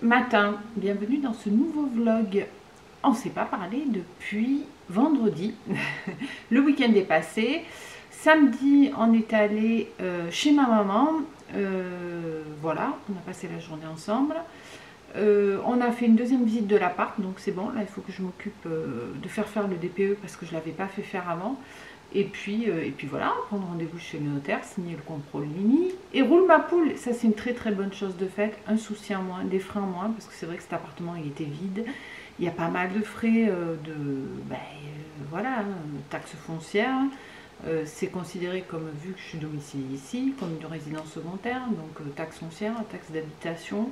matin, bienvenue dans ce nouveau vlog. On ne s'est pas parlé depuis vendredi, le week-end est passé. Samedi, on est allé chez ma maman, voilà, on a passé la journée ensemble. On a fait une deuxième visite de l'appart, donc c'est bon, là il faut que je m'occupe de faire le DPE parce que je ne l'avais pas fait faire avant. Et puis voilà, prendre rendez-vous chez le notaire, signer le contrôle Mimi. Et roule ma poule, ça c'est une très très bonne chose de fait. Un souci en moins, des frais en moins, parce que c'est vrai que cet appartement il était vide. Il y a pas mal de frais voilà, taxes foncières. C'est considéré comme, vu que je suis domiciliée ici, comme une résidence secondaire, donc taxes foncières, taxes d'habitation.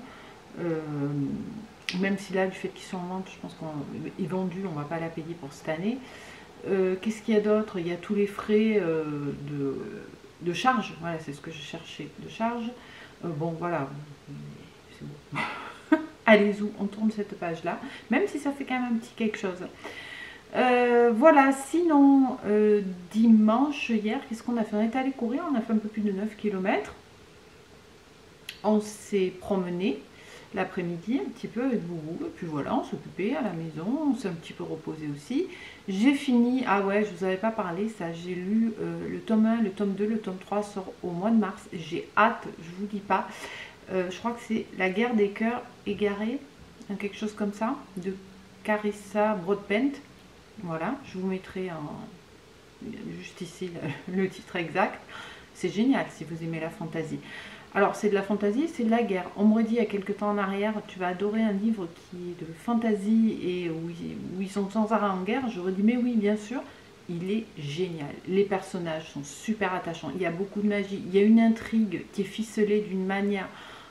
Même si là, du fait qu'ils sont en vente, je pense qu'ils vendus, on ne va pas la payer pour cette année. Qu'est-ce qu'il y a d'autre? Il y a tous les frais de charge, voilà, c'est ce que je cherchais, de charge. Bon, voilà, c'est bon. Allez-y, on tourne cette page-là, même si ça fait quand même un petit quelque chose. Voilà, sinon, dimanche, hier, qu'est-ce qu'on a fait? On est allé courir, on a fait un peu plus de 9 km. On s'est promené l'après-midi un petit peu avec Boubou, et puis voilà, on s'est occupé à la maison, on s'est un petit peu reposé aussi. J'ai fini, ah ouais, je vous avais pas parlé, ça, j'ai lu le tome 1, le tome 2, le tome 3 sort au mois de mars, j'ai hâte, je vous dis pas, je crois que c'est La guerre des cœurs égarés, quelque chose comme ça, de Carissa Broadbent, voilà, je vous mettrai juste ici le titre exact, c'est génial si vous aimez la fantaisie. Alors, c'est de la fantaisie, c'est de la guerre. On m'aurait dit il y a quelques temps en arrière, tu vas adorer un livre qui est de fantaisie et où ils sont sans arrêt en guerre. J'aurais dit, mais oui, bien sûr, il est génial. Les personnages sont super attachants. Il y a beaucoup de magie. Il y a une intrigue qui est ficelée d'une manière.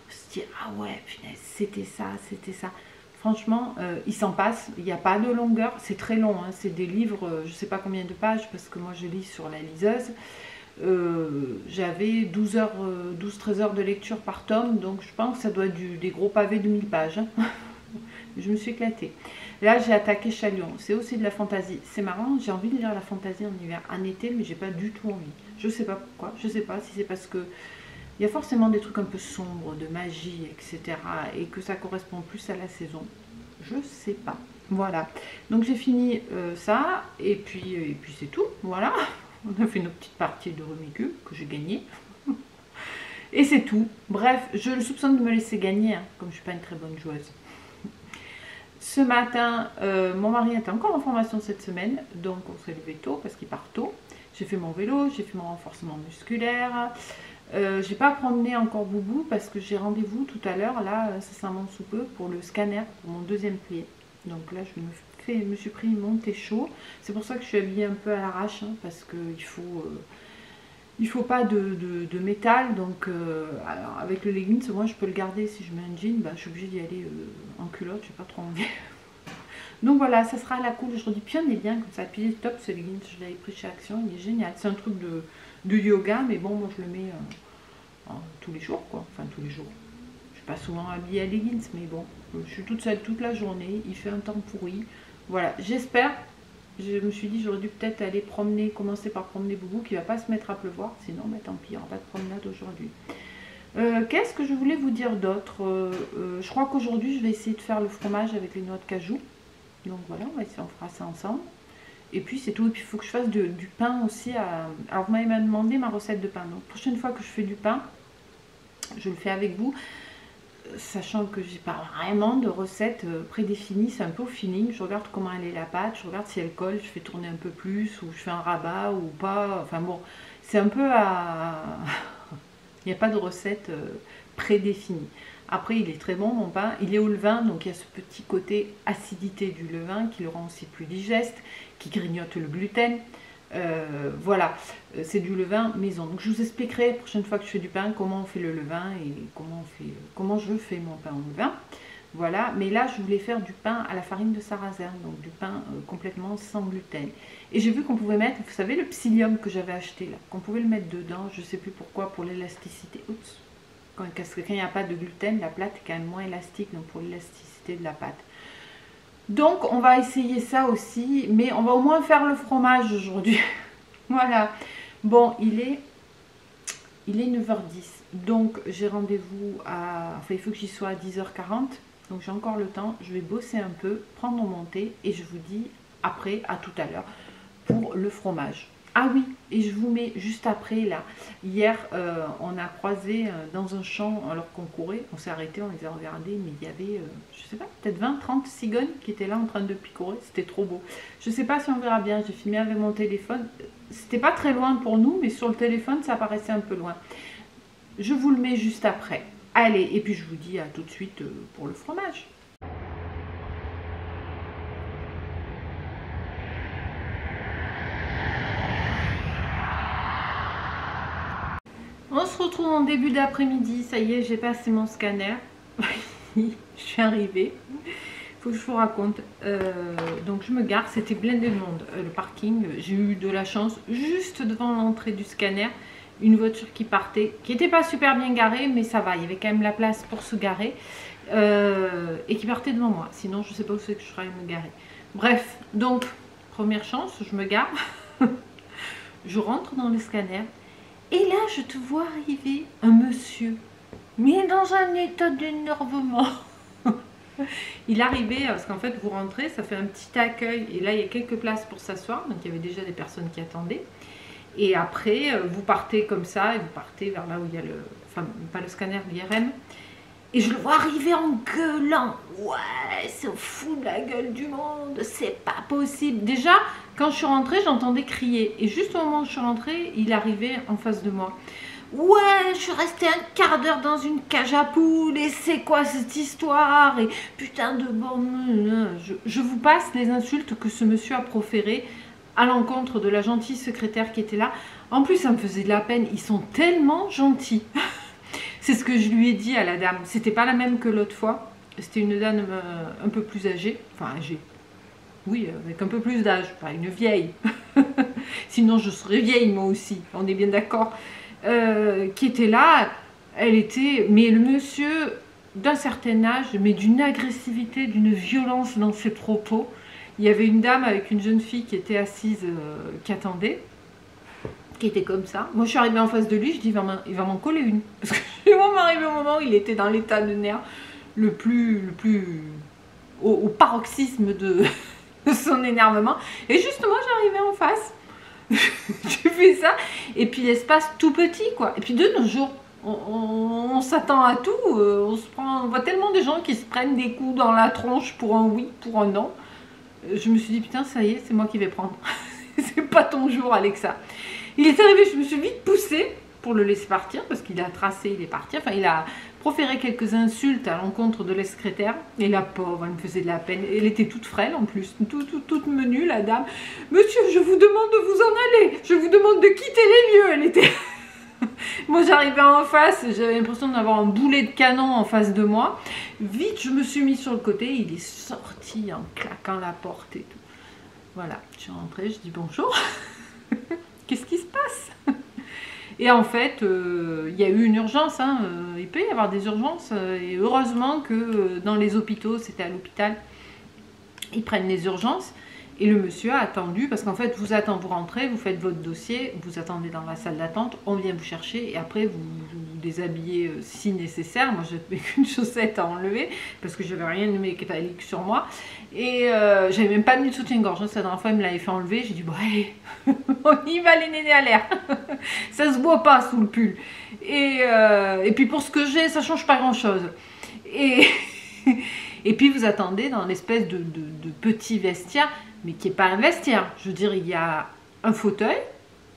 On se dit, ah ouais, punaise, c'était ça, c'était ça. Franchement, il s'en passe. Il n'y a pas de longueur. C'est très long. Hein. C'est des livres, je ne sais pas combien de pages, parce que moi, je lis sur la liseuse. J'avais 12-13 heures de lecture par tome, donc je pense que ça doit être des gros pavés de 1000 pages. Hein. Je me suis éclatée. Là, j'ai attaqué Chalion. C'est aussi de la fantaisie. C'est marrant, j'ai envie de lire la fantaisie en hiver, en été, mais j'ai pas du tout envie. Je sais pas pourquoi. Je sais pas si c'est parce que il y a forcément des trucs un peu sombres, de magie, etc. et que ça correspond plus à la saison. Je sais pas. Voilà. Donc j'ai fini ça, et puis c'est tout. Voilà. On a fait nos petites parties de Rummikub que j'ai gagné. Et c'est tout. Bref, je le soupçonne de me laisser gagner, hein, comme je ne suis pas une très bonne joueuse. Ce matin, mon mari était encore en formation cette semaine, donc on s'est levé tôt parce qu'il part tôt. J'ai fait mon vélo, j'ai fait mon renforcement musculaire. J'ai pas promené encore Boubou parce que j'ai rendez-vous tout à l'heure, là, incessamment sous peu, pour le scanner, pour mon deuxième pied. Donc là, je me suis pris mon thé chaud. C'est pour ça que je suis habillée un peu à l'arrache, hein, parce qu'il faut pas de métal. Donc alors avec le leggings, moi je peux le garder. Si je mets un jean, bah, je suis obligée d'y aller en culotte, j'ai pas trop envie. Donc voilà, ça sera à la cool. Je redis, puis on est bien comme ça. Puis il est top ce leggings, je l'avais pris chez Action, il est génial. C'est un truc de yoga, mais bon, moi je le mets tous les jours, quoi. Enfin tous les jours. Je suis pas souvent habillée à leggings, mais bon, je suis toute seule toute la journée, il fait un temps pourri. Voilà, j'espère, je me suis dit j'aurais dû peut-être aller promener, commencer par promener Boubou qui va pas se mettre à pleuvoir, sinon bah, tant pis, on va de promenade aujourd'hui. Qu'est-ce que je voulais vous dire d'autre? Je crois qu'aujourd'hui je vais essayer de faire le fromage avec les noix de cajou. Donc voilà, on fera ça ensemble. Et puis c'est tout, et puis il faut que je fasse du pain aussi. Alors vous m'avez demandé ma recette de pain, donc prochaine fois que je fais du pain, je le fais avec vous. Sachant que j'ai pas vraiment de recette prédéfinie, c'est un peu au feeling, je regarde comment elle est la pâte, je regarde si elle colle, je fais tourner un peu plus, ou je fais un rabat ou pas, enfin bon, c'est un peu à... il n'y a pas de recette prédéfinie. Après il est très bon mon pain, il est au levain, donc il y a ce petit côté acidité du levain qui le rend aussi plus digeste, qui grignote le gluten. Voilà, c'est du levain maison. Donc je vous expliquerai la prochaine fois que je fais du pain comment on fait le levain et comment je fais mon pain au levain. Voilà, mais là je voulais faire du pain à la farine de sarrasin, donc du pain complètement sans gluten. Et j'ai vu qu'on pouvait mettre, vous savez, le psyllium que j'avais acheté là, qu'on pouvait le mettre dedans, je ne sais plus pourquoi, pour l'élasticité. Oups, quand il n'y a pas de gluten, la pâte est quand même moins élastique, donc pour l'élasticité de la pâte. Donc on va essayer ça aussi, mais on va au moins faire le fromage aujourd'hui. Voilà. Bon, il est 9h10, donc j'ai rendez-vous à... Enfin, il faut que j'y sois à 10h40. Donc j'ai encore le temps, je vais bosser un peu, prendre mon thé et je vous dis après, à tout à l'heure, pour le fromage. Ah oui, et je vous mets juste après là. Hier, on a croisé dans un champ alors qu'on courait, on s'est arrêté, on les a regardés, mais il y avait, je sais pas, peut-être 20-30 cigognes qui étaient là en train de picorer, c'était trop beau. Je sais pas si on verra bien, j'ai filmé avec mon téléphone, c'était pas très loin pour nous, mais sur le téléphone ça paraissait un peu loin. Je vous le mets juste après. Allez, et puis je vous dis à tout de suite pour le fromage. On se retrouve en début d'après-midi, ça y est, j'ai passé mon scanner. Je suis arrivée. Faut que je vous raconte. Donc je me gare, c'était blindé de monde, le parking. J'ai eu de la chance, juste devant l'entrée du scanner, une voiture qui partait, qui n'était pas super bien garée, mais ça va, il y avait quand même la place pour se garer, et qui partait devant moi. Sinon, je ne sais pas où c'est que je serais allée me garer. Bref, donc, première chance, je me gare, je rentre dans le scanner, et là, je te vois arriver un monsieur, mais dans un état d'énervement. Il arrivait, parce qu'en fait, vous rentrez, ça fait un petit accueil, et là, il y a quelques places pour s'asseoir, donc il y avait déjà des personnes qui attendaient. Et après, vous partez comme ça, et vous partez vers là où il y a le... Enfin, pas le scanner, l'IRM. Et je le vois arriver en gueulant. Ouais, c'est au fou de la gueule du monde, c'est pas possible. Déjà, quand je suis rentrée, j'entendais crier. Et juste au moment où je suis rentrée, il arrivait en face de moi. Ouais, je suis restée un quart d'heure dans une cage à poules, et c'est quoi cette histoire? Et putain de bon... Je vous passe les insultes que ce monsieur a proférées à l'encontre de la gentille secrétaire qui était là. En plus, ça me faisait de la peine, ils sont tellement gentils. C'est ce que je lui ai dit à la dame. C'était pas la même que l'autre fois. C'était une dame un peu plus âgée. Enfin, âgée. Oui, avec un peu plus d'âge. Pas une vieille. Sinon, je serais vieille, moi aussi. On est bien d'accord. Qui était là. Elle était... Mais le monsieur, d'un certain âge, mais d'une agressivité, d'une violence dans ses propos. Il y avait une dame avec une jeune fille qui était assise, qui attendait. Qui était comme ça. Moi, je suis arrivée en face de lui, je dis, il va m'en coller une. Parce que je suis vraiment arrivée au moment où il était dans l'état de nerfs le plus au paroxysme de son énervement. Et justement, j'arrivais en face. Je fais ça. Et puis, l'espace tout petit, quoi. Et puis, de nos jours, on s'attend à tout. On voit tellement de gens qui se prennent des coups dans la tronche pour un oui, pour un non. Je me suis dit, putain, ça y est, c'est moi qui vais prendre. C'est pas ton jour, Alexa. Il est arrivé, je me suis vite poussée pour le laisser partir, parce qu'il a tracé, il est parti. Enfin, il a proféré quelques insultes à l'encontre de la secrétaire. Et la pauvre, elle me faisait de la peine. Elle était toute frêle en plus, toute menue, la dame. Monsieur, je vous demande de vous en aller. Je vous demande de quitter les lieux. Elle était... Moi, j'arrivais en face, j'avais l'impression d'avoir un boulet de canon en face de moi. Vite, je me suis mis sur le côté. Il est sorti en claquant la porte et tout. Voilà, je suis rentrée, je dis bonjour. Qu'est-ce qui se passe? Et en fait, il y a eu une urgence, hein. Il peut y avoir des urgences, et heureusement que dans les hôpitaux, c'était à l'hôpital, ils prennent les urgences, et le monsieur a attendu, parce qu'en fait, vous rentrez, vous faites votre dossier, vous attendez dans la salle d'attente, on vient vous chercher, et après, vous déshabillez si nécessaire. Moi, je n'avais qu'une chaussette à enlever, parce que je n'avais rien de métallique sur moi, et j'avais même pas mis de soutien-gorge. Cette dernière fois, il me l'avait fait enlever, j'ai dit, bon, allez, on y va les nénés à l'air. Ça se voit pas sous le pull. Et puis, pour ce que j'ai, ça change pas grand-chose. Et puis, vous attendez dans l'espèce de petit vestiaire, mais qui n'est pas un vestiaire. Je veux dire, il y a un fauteuil,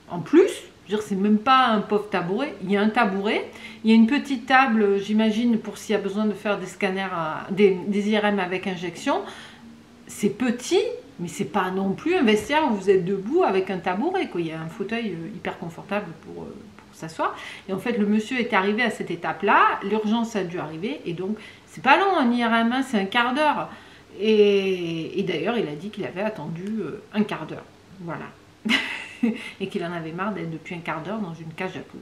en plus. Je veux dire, c'est même pas un pauvre tabouret. Il y a un tabouret. Il y a une petite table, j'imagine, pour s'il y a besoin de faire des scanners, des IRM avec injection. C'est petit, mais c'est pas non plus un vestiaire où vous êtes debout avec un tabouret, quoi. Il y a un fauteuil hyper confortable pour s'asseoir. Et en fait, le monsieur est arrivé à cette étape-là. L'urgence a dû arriver. Et donc, c'est pas long, un IRM, c'est un quart d'heure. Et d'ailleurs, il a dit qu'il avait attendu un quart d'heure. Voilà. Et qu'il en avait marre d'être depuis un quart d'heure dans une cage à poules.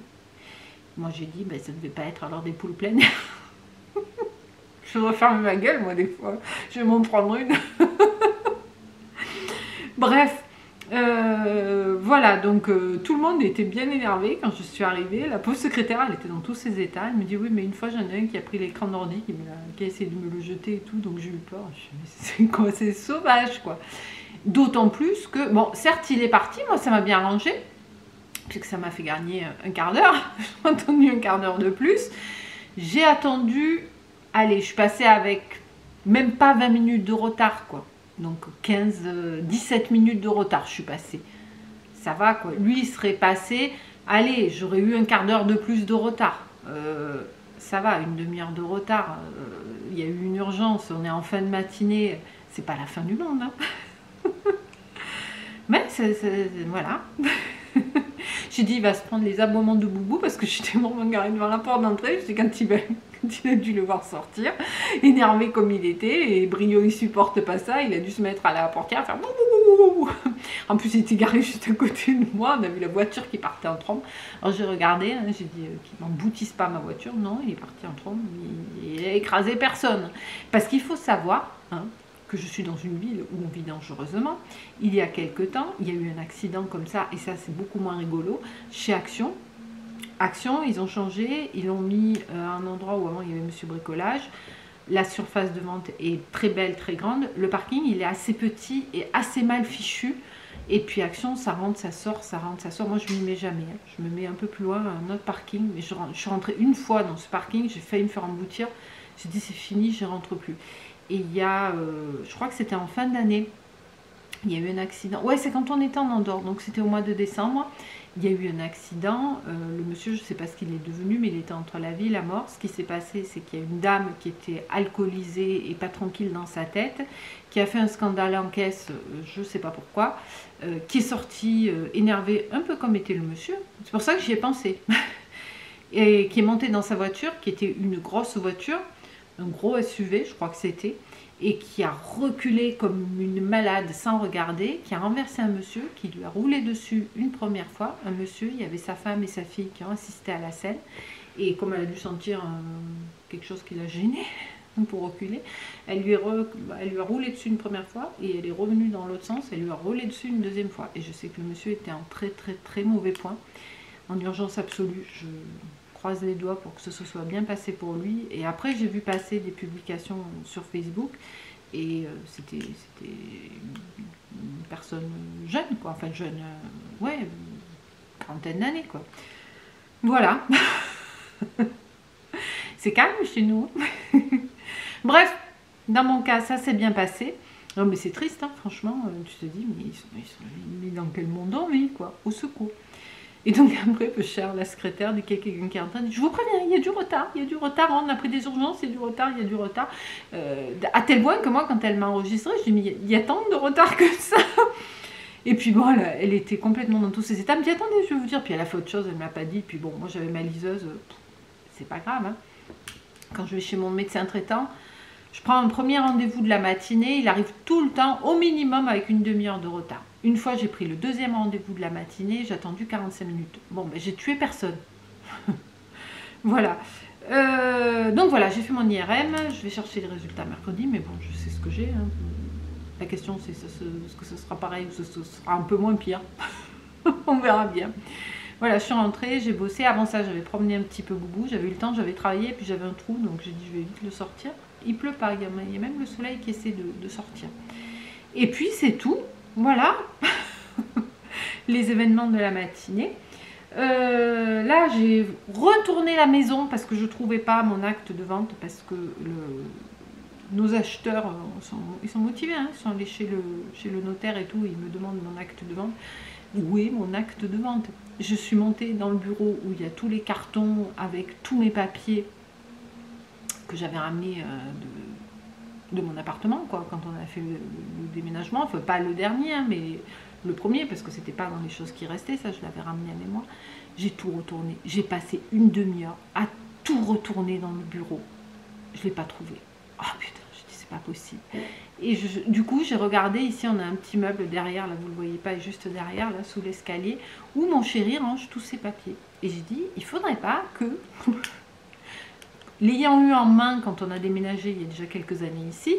Moi, j'ai dit, ben, ça ne devait pas être alors des poules pleines. Je dois fermer ma gueule, moi, des fois. Je vais m'en prendre une. Bref. Voilà, donc tout le monde était bien énervé quand je suis arrivée. La pauvre secrétaire, elle était dans tous ses états. Elle me dit oui, mais une fois j'en ai un qui a pris l'écran d'ordi, qui a essayé de me le jeter et tout, donc j'ai eu peur. Je me suis dit, mais c'est quoi, c'est sauvage quoi. D'autant plus que, bon, certes il est parti, moi ça m'a bien arrangé, puisque ça m'a fait gagner un quart d'heure. J'ai attendu un quart d'heure de plus. J'ai attendu, allez, je suis passée avec même pas 20 minutes de retard quoi. Donc 17 minutes de retard je suis passée. Ça va quoi. Lui il serait passé, allez, j'aurais eu un quart d'heure de plus de retard. Ça va, une demi-heure de retard. Il y a eu une urgence, on est en fin de matinée, c'est pas la fin du monde. Hein. Mais voilà. J'ai dit il va se prendre les aboiements de Boubou parce que j'étais vraiment garée devant la porte d'entrée. Je dis quand il a dû le voir sortir, énervé comme il était, et Brio il supporte pas ça, il a dû se mettre à la portière, faire bou bou bou bou. En plus il était garé juste à côté de moi, on a vu la voiture qui partait en trombe. Alors j'ai regardé, hein, j'ai dit qu'il n'emboutisse pas ma voiture. Non, il est parti en trombe, il a écrasé personne. Parce qu'il faut savoir, hein, que je suis dans une ville où on vit dangereusement. Il y a quelque temps, il y a eu un accident comme ça, et ça c'est beaucoup moins rigolo, chez Action. Action, ils ont changé, ils l'ont mis à un endroit où avant il y avait Monsieur Bricolage. La surface de vente est très belle, très grande. Le parking, il est assez petit et assez mal fichu. Et puis Action, ça rentre, ça sort, ça rentre, ça sort. Moi, je ne m'y mets jamais. Hein. Je me mets un peu plus loin, à un autre parking. Mais je suis rentrée une fois dans ce parking, j'ai failli me faire emboutir. J'ai dit, c'est fini, je ne rentre plus. Et il y a, je crois que c'était en fin d'année, il y a eu un accident. Ouais, c'est quand on était en Andorre, donc c'était au mois de décembre. Il y a eu un accident. Le monsieur, je ne sais pas ce qu'il est devenu, mais il était entre la vie et la mort. Ce qui s'est passé, c'est qu'il y a une dame qui était alcoolisée et pas tranquille dans sa tête, qui a fait un scandale en caisse, je ne sais pas pourquoi, qui est sortie énervée, un peu comme était le monsieur. C'est pour ça que j'y ai pensé. Et qui est montée dans sa voiture, qui était une grosse voiture, un gros SUV, je crois que c'était, et qui a reculé comme une malade sans regarder, qui a renversé un monsieur, qui lui a roulé dessus une première fois. Un monsieur, il y avait sa femme et sa fille qui ont assisté à la scène, et comme elle a dû sentir quelque chose qui l'a gênée pour reculer, elle lui a roulé dessus une première fois, et elle est revenue dans l'autre sens, elle lui a roulé dessus une deuxième fois. Et je sais que le monsieur était en très très très mauvais point, en urgence absolue. Je croise les doigts pour que ce soit bien passé pour lui. Et après, j'ai vu passer des publications sur Facebook, et c'était une personne jeune, quoi. Enfin, jeune, ouais, quarantaine d'années, quoi. Voilà. C'est calme chez nous. Bref, dans mon cas, ça s'est bien passé. Non, mais c'est triste, hein, franchement. Tu te dis, mais ils sont dans quel monde on vit, quoi. Au secours. Et donc après, peu cher, la secrétaire dit qu'il y a quelqu'un qui est en train de dire, je vous préviens, il y a du retard, on a pris des urgences, il y a du retard. À tel point que moi, quand elle m'a enregistré, je dis, mais il y a tant de retard que ça. Et puis bon, elle était complètement dans tous ses états. Elle me dit, attendez, je vais vous dire. Puis elle a fait autre chose, elle ne m'a pas dit. Puis bon, moi j'avais ma liseuse, c'est pas grave. Hein. Quand je vais chez mon médecin traitant, je prends un premier rendez-vous de la matinée, il arrive tout le temps, au minimum, avec une demi-heure de retard. Une fois, j'ai pris le deuxième rendez-vous de la matinée, j'ai attendu 45 minutes. Bon, ben, j'ai tué personne. Voilà. Donc voilà, j'ai fait mon IRM, je vais chercher les résultats mercredi, mais bon, je sais ce que j'ai. Hein. La question, c'est est-ce que ce sera pareil ou ce sera un peu moins pire. On verra bien. Voilà, je suis rentrée, j'ai bossé. Avant ça, j'avais promené un petit peu Boubou, j'avais eu le temps, j'avais travaillé, puis j'avais un trou, donc j'ai dit je vais vite le sortir. Il pleut pas, il y a même le soleil qui essaie de sortir. Et puis c'est tout, voilà, les événements de la matinée. Là, j'ai retourné la maison parce que je ne trouvais pas mon acte de vente, parce que nos acheteurs, ils sont motivés, hein, ils sont allés chez le notaire et tout, ils me demandent mon acte de vente. Où est mon acte de vente? Je suis montée dans le bureau où il y a tous les cartons avec tous mes papiers que j'avais ramenés de mon appartement, quoi, quand on a fait le déménagement. Enfin, pas le dernier, hein, mais le premier, parce que c'était pas dans les choses qui restaient, ça je l'avais ramené avec moi. J'ai tout retourné. J'ai passé une demi-heure à tout retourner dans le bureau. Je l'ai pas trouvé. Oh putain, je dis c'est pas possible. Et du coup, j'ai regardé, ici on a un petit meuble derrière, là vous le voyez pas, juste derrière, là sous l'escalier, où mon chéri range tous ses papiers. Et j'ai dit, il faudrait pas que, l'ayant eu en main quand on a déménagé il y a déjà quelques années ici,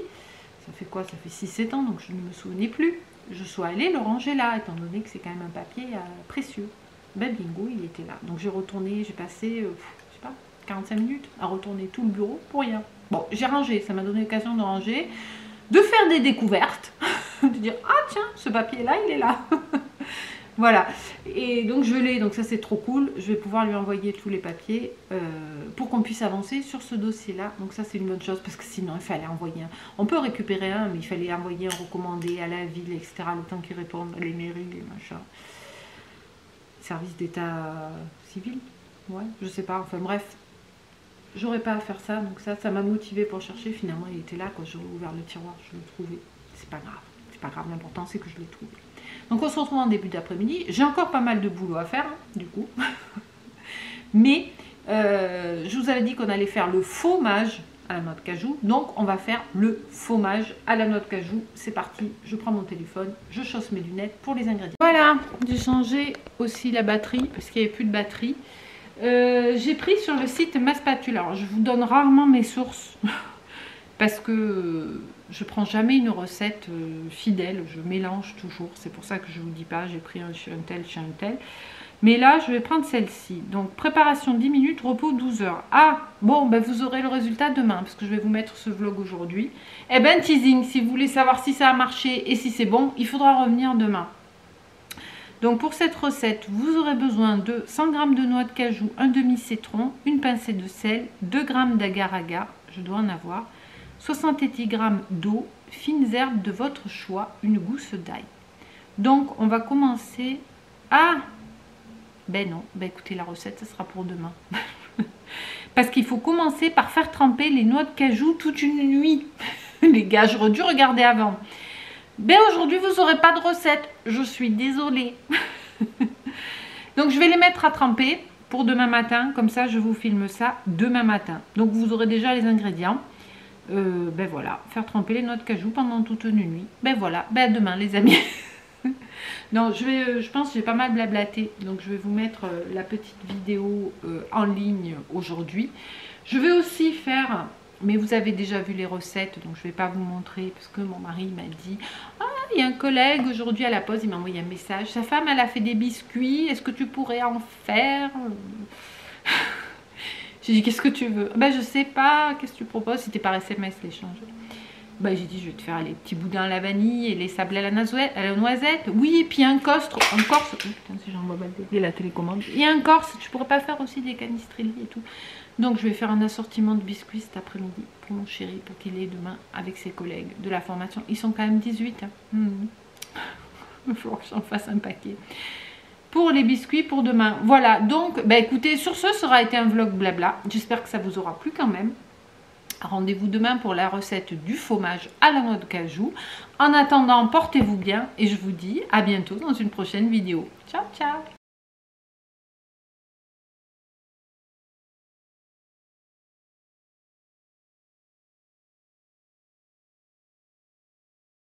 ça fait quoi? Ça fait 6-7 ans, donc je ne me souvenais plus. je sois allée le ranger là, étant donné que c'est quand même un papier précieux. Ben bingo, il était là. Donc j'ai retourné, j'ai passé, je sais pas, 45 minutes à retourner tout le bureau pour rien. Bon, j'ai rangé, ça m'a donné l'occasion de ranger, de faire des découvertes, de dire ah tiens, ce papier là, il est là. Voilà, et donc je l'ai, donc ça c'est trop cool, je vais pouvoir lui envoyer tous les papiers pour qu'on puisse avancer sur ce dossier-là. Donc ça c'est une bonne chose parce que sinon il fallait envoyer un, on peut récupérer un, mais il fallait envoyer un recommandé à la ville, etc. Le temps qu'ils répondent, les mairies, les machins. Service d'état civil, ouais, je sais pas, enfin bref. J'aurais pas à faire ça, donc ça m'a motivé pour chercher. Finalement il était là, quand j'ai ouvert le tiroir, je l'ai trouvé. C'est pas grave, l'important c'est que je l'ai trouvé. Donc on se retrouve en début d'après-midi. J'ai encore pas mal de boulot à faire, hein, du coup. Mais je vous avais dit qu'on allait faire le fromage à la noix de cajou. Donc on va faire le fromage à la noix de cajou. C'est parti, je prends mon téléphone, je chausse mes lunettes pour les ingrédients. Voilà, j'ai changé aussi la batterie parce qu'il n'y avait plus de batterie. J'ai pris sur le site ma spatule. Alors je vous donne rarement mes sources parce que je prends jamais une recette fidèle, je mélange toujours, c'est pour ça que je vous dis pas j'ai pris un chez un tel, mais là je vais prendre celle-ci. Donc préparation 10 minutes, repos 12 heures. Ah bon, ben vous aurez le résultat demain parce que je vais vous mettre ce vlog aujourd'hui. Eh ben teasing, si vous voulez savoir si ça a marché et si c'est bon, il faudra revenir demain. Donc pour cette recette, vous aurez besoin de 100 g de noix de cajou, un demi-citron, une pincée de sel, 2 g d'agar-agar, je dois en avoir, 70 g d'eau, fines herbes de votre choix, une gousse d'ail. Donc on va commencer à... Ben non, ben écoutez, la recette, ça sera pour demain. Parce qu'il faut commencer par faire tremper les noix de cajou toute une nuit. Les gars, j'aurais dû regarder avant. Ben aujourd'hui, vous n'aurez pas de recette. Je suis désolée. Donc je vais les mettre à tremper pour demain matin. Comme ça, je vous filme ça demain matin. Donc vous aurez déjà les ingrédients. Ben voilà, faire tremper les noix de cajou pendant toute une nuit. Ben voilà, ben à demain les amis. Non, je pense que j'ai pas mal blablaté. Donc je vais vous mettre la petite vidéo en ligne aujourd'hui. Je vais aussi faire, mais vous avez déjà vu les recettes, donc je vais pas vous montrer parce que mon mari m'a dit ah, il y a un collègue aujourd'hui à la pause, il m'a envoyé un message. Sa femme, elle a fait des biscuits, est-ce que tu pourrais en faire? J'ai dit qu'est-ce que tu veux? Ben je sais pas, qu'est-ce que tu proposes? C'était par SMS l'échange. Ben j'ai dit je vais te faire les petits boudins à la vanille et les sablés à la noisette. Oui, et puis un corse. Oh, putain, si j'en vois balader la télécommande. Il y a un corse, tu pourrais pas faire aussi des canistrilli et tout. Donc je vais faire un assortiment de biscuits cet après-midi pour mon chéri, pour qu'il ait demain avec ses collègues de la formation. Ils sont quand même 18. Hein. Il va falloir que j'en fasse un paquet. Pour les biscuits pour demain. Voilà, donc bah écoutez, sur ce sera été un vlog blabla. J'espère que ça vous aura plu quand même. Rendez-vous demain pour la recette du fromage à la noix de cajou. En attendant, portez-vous bien et je vous dis à bientôt dans une prochaine vidéo. Ciao, ciao!